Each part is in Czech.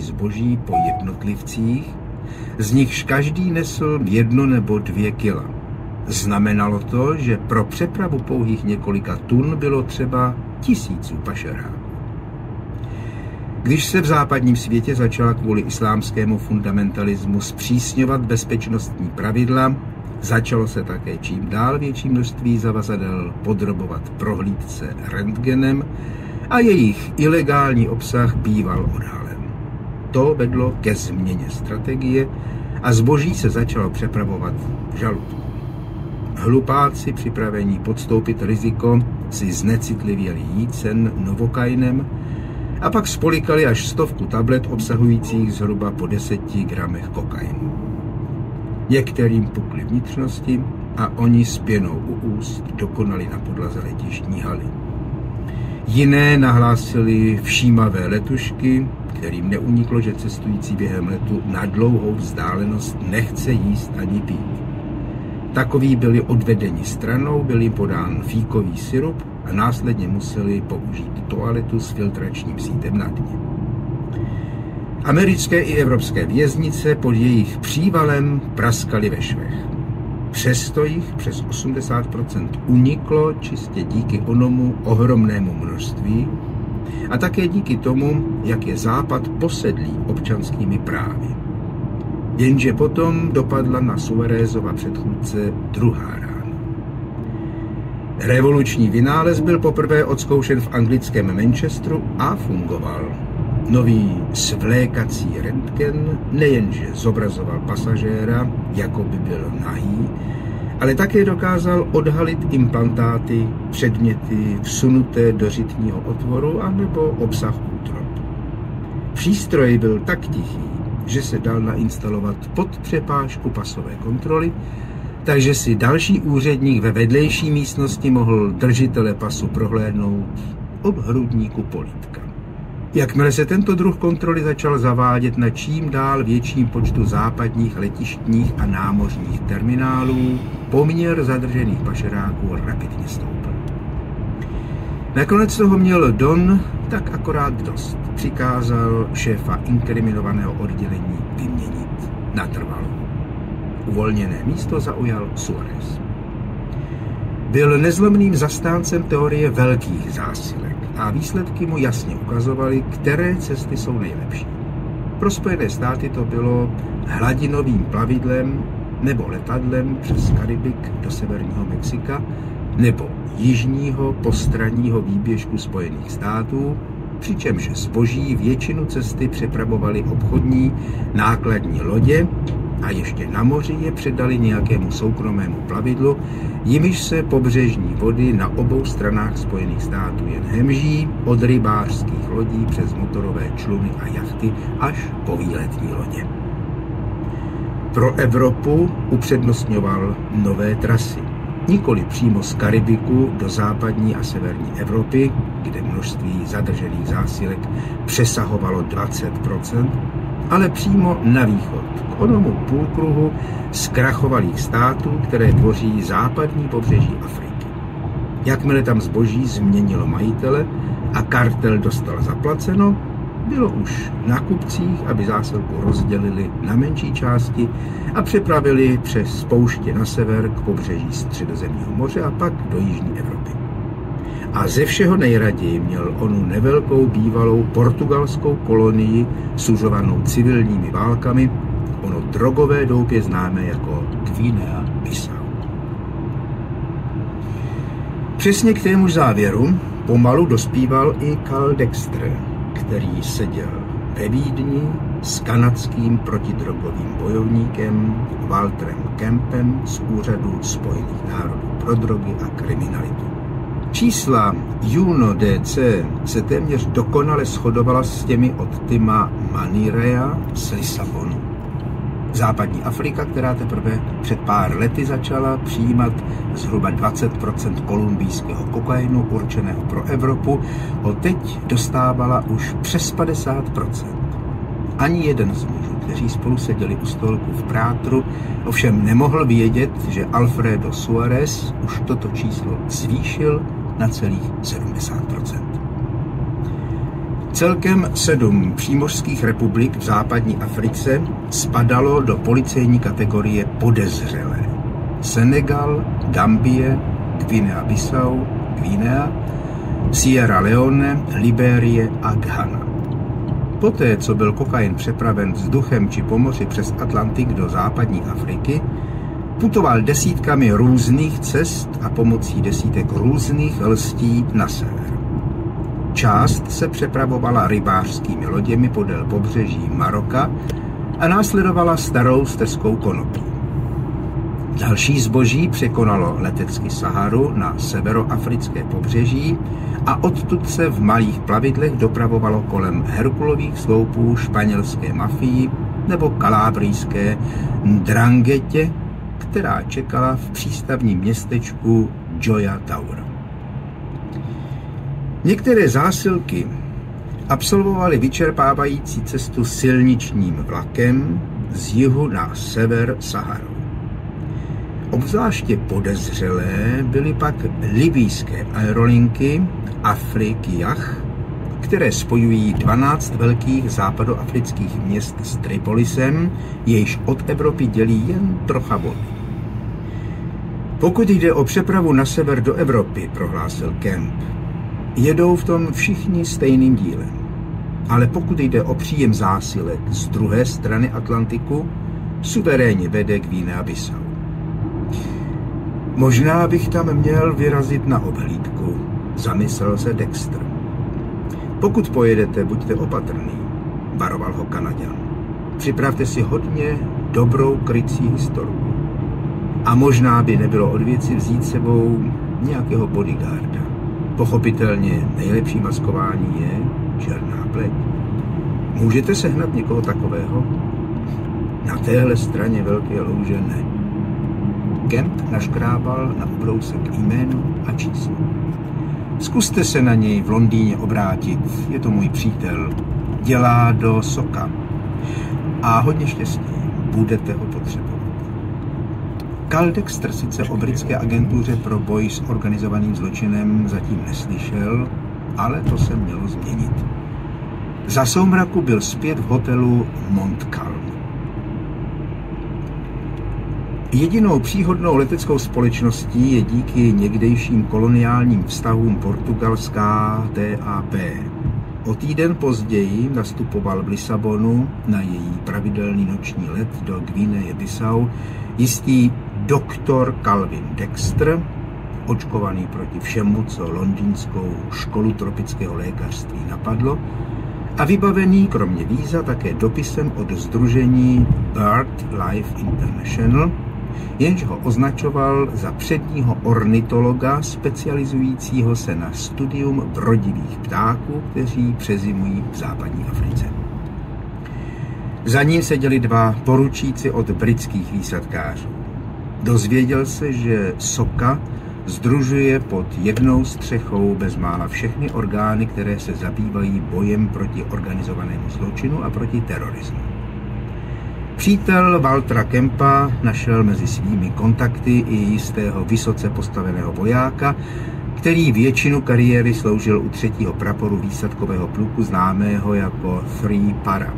zboží po jednotlivcích, z nichž každý nesl 1 nebo 2 kila. Znamenalo to, že pro přepravu pouhých několika tun bylo třeba 1000 pašeráků. Když se v západním světě začala kvůli islámskému fundamentalismu zpřísňovat bezpečnostní pravidla, začalo se také čím dál větší množství zavazadel podrobovat prohlídce rentgenem a jejich ilegální obsah býval odhalen. To vedlo ke změně strategie a zboží se začalo přepravovat v žaludku. Hlupáci připravení podstoupit riziko si znecitlivěli jícen novokainem a pak spolikali až 100 tablet obsahujících zhruba po 10 gramech kokainu. Některým pukly vnitřnosti a oni s pěnou u úst dokonali na podlaze letištní haly. Jiné nahlásili všímavé letušky, kterým neuniklo, že cestující během letu na dlouhou vzdálenost nechce jíst ani pít. Takoví byli odvedeni stranou, byl jim podán fíkový sirup a následně museli použít toaletu s filtračním sítem na dně. Americké i evropské věznice pod jejich přívalem praskaly ve švech. Přesto jich přes 80% uniklo čistě díky onomu ohromnému množství a také díky tomu, jak je Západ posedlý občanskými právy. Jenže potom dopadla na Suárezova předchůdce druhá rána. Revoluční vynález byl poprvé odzkoušen v anglickém Manchesteru a fungoval. Nový svlékací rentgen nejenže zobrazoval pasažéra, jako by byl nahý, ale také dokázal odhalit implantáty, předměty vsunuté do řitního otvoru anebo obsah útrob. Přístroj byl tak tichý, že se dal nainstalovat pod přepážku pasové kontroly, takže si další úředník ve vedlejší místnosti mohl držitele pasu prohlédnout od hrudníku polítka. Jakmile se tento druh kontroly začal zavádět na čím dál větším počtu západních letištních a námořních terminálů, poměr zadržených pašeráků rapidně stoupl. Nakonec toho měl Don tak akorát dost. Přikázal šéfa inkriminovaného oddělení vyměnit natrvalo. Uvolněné místo zaujal Suárez. Byl nezlomným zastáncem teorie velkých zásilek a výsledky mu jasně ukazovaly, které cesty jsou nejlepší. Pro Spojené státy to bylo hladinovým plavidlem nebo letadlem přes Karibik do severního Mexika nebo jižního postranního výběžku Spojených států, přičemž zboží většinu cesty přepravovali obchodní nákladní lodě a ještě na moři je předali nějakému soukromému plavidlu, jimiž se pobřežní vody na obou stranách Spojených států jen hemží, od rybářských lodí přes motorové čluny a jachty až po výletní lodě. Pro Evropu upřednostňoval nové trasy. Nikoli přímo z Karibiku do západní a severní Evropy, kde množství zadržených zásilek přesahovalo 20%, ale přímo na východ, k onomu půlkruhu zkrachovalých států, které tvoří západní pobřeží Afriky. Jakmile tam zboží změnilo majitele a kartel dostal zaplaceno, bylo už na kupcích, aby zásilku rozdělili na menší části a přepravili přes pouště na sever k pobřeží Středozemního moře a pak do jižní Evropy. A ze všeho nejraději měl onu nevelkou bývalou portugalskou kolonii sužovanou civilními válkami, ono drogové doupě známé jako Guinea Bissau. Přesně k témuž závěru pomalu dospíval i Karl Dexter, který seděl ve Vídni s kanadským protidrogovým bojovníkem Walterem Kempem z Úřadu Spojených národů pro drogy a kriminalitu. Čísla UNODC se téměř dokonale shodovala s těmi od Tima Manirea z Lisabonu. Západní Afrika, která teprve před pár lety začala přijímat zhruba 20% kolumbijského kokainu určeného pro Evropu, ho teď dostávala už přes 50%. Ani jeden z mužů, kteří spolu seděli u stolku v Prátru, ovšem nemohl vědět, že Alfredo Suárez už toto číslo zvýšil na celých 70%. Celkem 7 přímořských republik v západní Africe spadalo do policejní kategorie podezřelé. Senegal, Gambie, Guinea-Bissau, Guinea, Sierra Leone, Libérie a Ghana. Poté, co byl kokain přepraven vzduchem či po moři přes Atlantik do západní Afriky, putoval desítkami různých cest a pomocí desítek různých lstí na sever. Část se přepravovala rybářskými loděmi podél pobřeží Maroka a následovala starou stezkou konopí. Další zboží překonalo letecky Saharu na severoafrické pobřeží a odtud se v malých plavidlech dopravovalo kolem Herkulových sloupů španělské mafii nebo kalábrijské Ndrangetě, která čekala v přístavním městečku Joya Tower. Některé zásilky absolvovaly vyčerpávající cestu silničním vlakem z jihu na sever Saharou. Obzvláště podezřelé byly pak libijské aerolinky Afrikiyah, které spojují 12 velkých západoafrických měst s Tripolisem, jejíž od Evropy dělí jen trocha vody. Pokud jde o přepravu na sever do Evropy, prohlásil Kemp, jedou v tom všichni stejným dílem. Ale pokud jde o příjem zásilek z druhé strany Atlantiku, suverénně vede Guinea-Bissau. Možná bych tam měl vyrazit na obhlídku, zamyslel se Dexter. Pokud pojedete, buďte opatrný, varoval ho Kanaďan. Připravte si hodně dobrou krycí historku. A možná by nebylo od věci vzít sebou nějakého bodyguarda. Pochopitelně nejlepší maskování je černá pleť. Můžete sehnat někoho takového? Na téhle straně velké louže ne. Kemp naškrábal na ubrousek jméno a číslo. Zkuste se na něj v Londýně obrátit, je to můj přítel. Dělá do Soka. A hodně štěstí, budete ho potřebovat. Carl Dexter sice o britské agentuře pro boj s organizovaným zločinem zatím neslyšel, ale to se mělo změnit. Za soumraku byl zpět v hotelu Montcalm. Jedinou příhodnou leteckou společností je díky někdejším koloniálním vztahům portugalská TAP. O týden později nastupoval v Lisabonu na její pravidelný noční let do Guineje-Bissau jistý doktor Calvin Dexter, očkovaný proti všemu, co londýnskou školu tropického lékařství napadlo, a vybavený kromě víza také dopisem od sdružení BirdLife International, jenž ho označoval za předního ornitologa specializujícího se na studium brodivých ptáků, kteří přezimují v západní Africe. Za ním seděli 2 poručíci od britských výsadkářů. Dozvěděl se, že Soka sdružuje pod jednou střechou bezmála všechny orgány, které se zabývají bojem proti organizovanému zločinu a proti terorismu. Přítel Waltera Kempa našel mezi svými kontakty i jistého vysoce postaveného vojáka, který většinu kariéry sloužil u 3. praporu výsadkového pluku známého jako Three Para.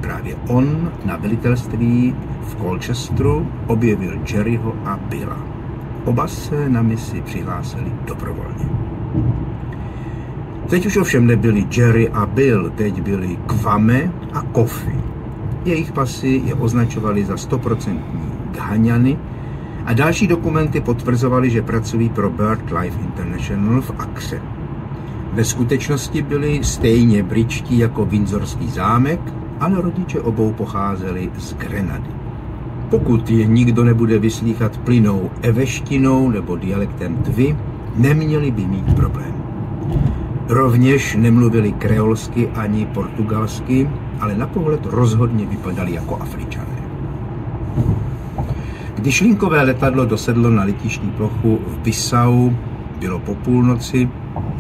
Právě on na velitelství v Colchesteru objevil Jerryho a Billa. Oba se na misi přihlásili dobrovolně. Teď už ovšem nebyli Jerry a Bill, teď byli Kwame a Kofi. Jejich pasy je označovaly za 100% Ghaňany a další dokumenty potvrzovaly, že pracují pro BirdLife International v Accře. Ve skutečnosti byli stejně britští jako Windsorský zámek, ale rodiče obou pocházeli z Grenady. Pokud je nikdo nebude vyslýchat plynou eveštinou nebo dialektem Twi, neměli by mít problém. Rovněž nemluvili kreolsky ani portugalsky, ale na pohled rozhodně vypadali jako Afričané. Když linkové letadlo dosedlo na letištní plochu v Bissau, bylo po půlnoci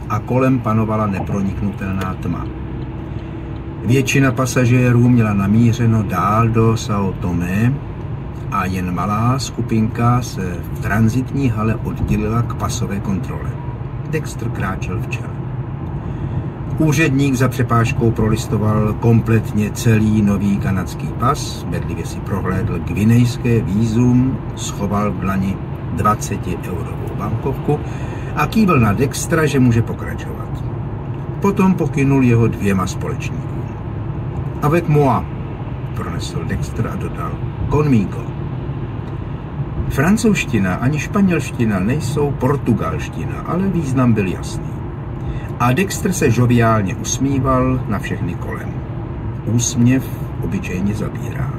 a kolem panovala neproniknutelná tma. Většina pasažérů měla namířeno dál do São Tomé a jen malá skupinka se v tranzitní hale oddělila k pasové kontrole. Dexter kráčel v čele. Úředník za přepážkou prolistoval kompletně celý nový kanadský pas, bedlivě si prohlédl gvinejské vízum, schoval v dlani 20eurovou bankovku a kývl na Dextra, že může pokračovat. Potom pokynul jeho 2 společníkům. Avec moi, pronesl Dexter a dodal, conmigo. Francouzština ani španělština nejsou portugalština, ale význam byl jasný. A Dexter se žoviálně usmíval na všechny kolem. Úsměv obyčejně zabírá.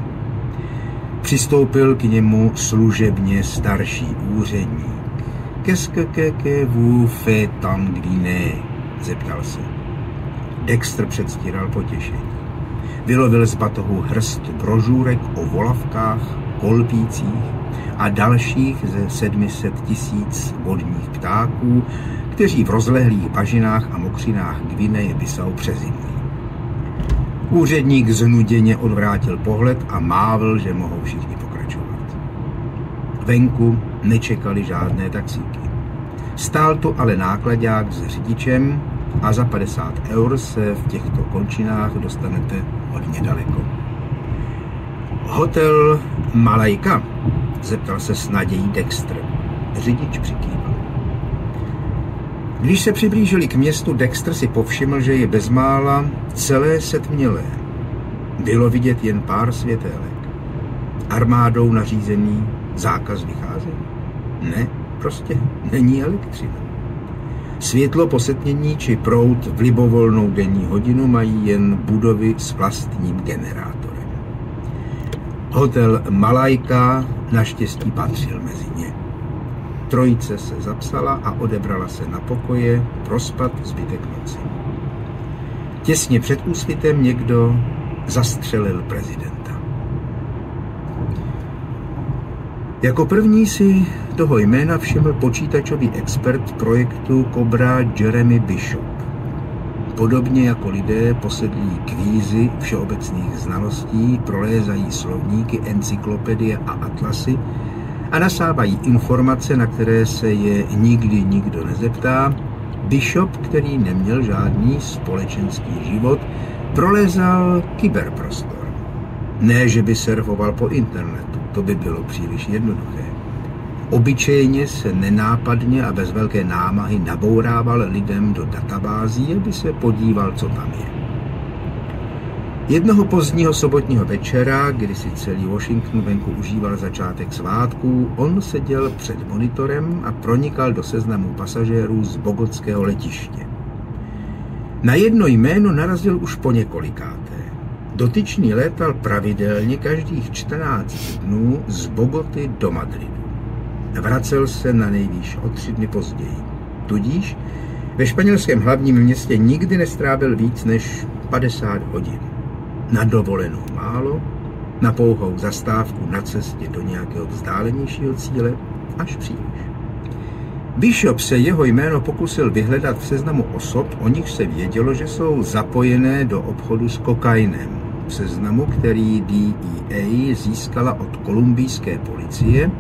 Přistoupil k němu služebně starší úředník. Qu'est-ce que vous faites en Guinée? Zeptal se. Dexter předstíral potěšení. Vylovil z batohu hrst brožůrek o volavkách, kolpících a dalších ze 700 000 vodních ptáků, kteří v rozlehlých bažinách a mokřinách Gvineje Bissau přezimují. Úředník znuděně odvrátil pohled a mávl, že mohou všichni pokračovat. Venku nečekali žádné taxíky. Stál tu ale nákladák s řidičem a za 50 eur se v těchto končinách dostanete hodně daleko. Hotel Malajka? Zeptal se s nadějí Dexter. Řidič přikývl. Když se přiblížili k městu, Dexter si povšiml, že je bezmála celé setmělé. Bylo vidět jen pár světélek. Armádou nařízený zákaz vycházení? Ne, prostě není elektřina. Světlo po setmění či proud v libovolnou denní hodinu mají jen budovy s vlastním generátorem. Hotel Malajka naštěstí patřil mezi ně. Trojice se zapsala a odebrala se na pokoje prospat zbytek noci. Těsně před úsvitem někdo zastřelil prezidenta. Jako první si toho jména všiml počítačový expert projektu Cobra Jeremy Bishop. Podobně jako lidé posedlí kvízy všeobecných znalostí, prolézají slovníky, encyklopedie a atlasy a nasávají informace, na které se je nikdy nikdo nezeptá, Bishop, který neměl žádný společenský život, prolézal kyberprostor. Ne, že by surfoval po internetu, to by bylo příliš jednoduché. Obyčejně se nenápadně a bez velké námahy nabourával lidem do databází, aby se podíval, co tam je. Jednoho pozdního sobotního večera, kdy si celý Washington venku užíval začátek svátků, on seděl před monitorem a pronikal do seznamu pasažérů z bogotského letiště. Na jedno jméno narazil už po několikáté. Dotyčný létal pravidelně každých 14 dnů z Bogoty do Madridu. Vracel se na nejvýš o 3 dny později. Tudíž ve španělském hlavním městě nikdy nestrávil víc než 50 hodin. Na dovolenou málo, na pouhou zastávku na cestě do nějakého vzdálenějšího cíle až příliš. Bishop se jeho jméno pokusil vyhledat v seznamu osob, o nich se vědělo, že jsou zapojené do obchodu s kokainem. V seznamu, který DEA získala od kolumbijské policie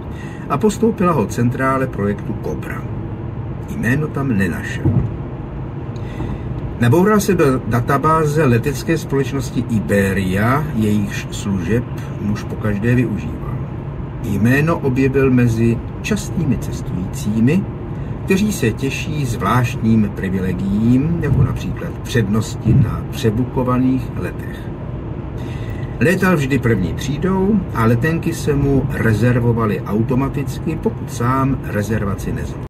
a postoupila ho centrále projektu Cobra. Jméno tam nenašel. Naboural se do databáze letecké společnosti Iberia, jejichž služeb muž pokaždé využíval. Jméno objevil mezi častými cestujícími, kteří se těší zvláštním privilegiím, jako například přednosti na přebukovaných letech. Létal vždy první třídou a letenky se mu rezervovaly automaticky, pokud sám rezervaci nezvládl.